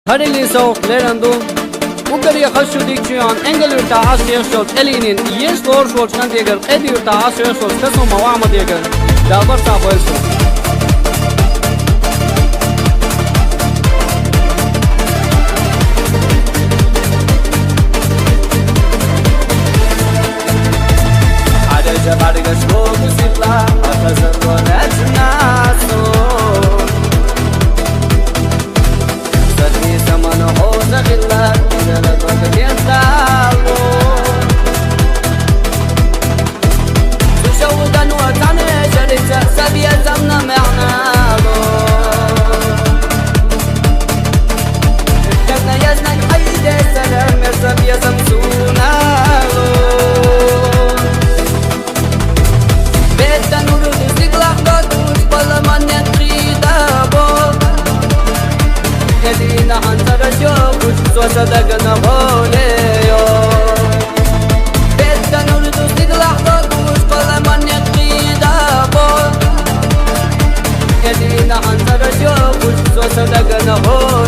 Harili soğuk lerandu. Ugariya khashu dikchuyan engelurta asiyasot elinin yes lor shortsan degar edurta asiyasot kaso mawama degar dabar saboyso Adaja barga shlogu sitla akazarwa natnaso Sadni samana hoza khilla صدقنا غوليو بيتنا نريد استقلع ضدوش قل من يقيد أبو يدينا عن ترجوش صدقنا غوليو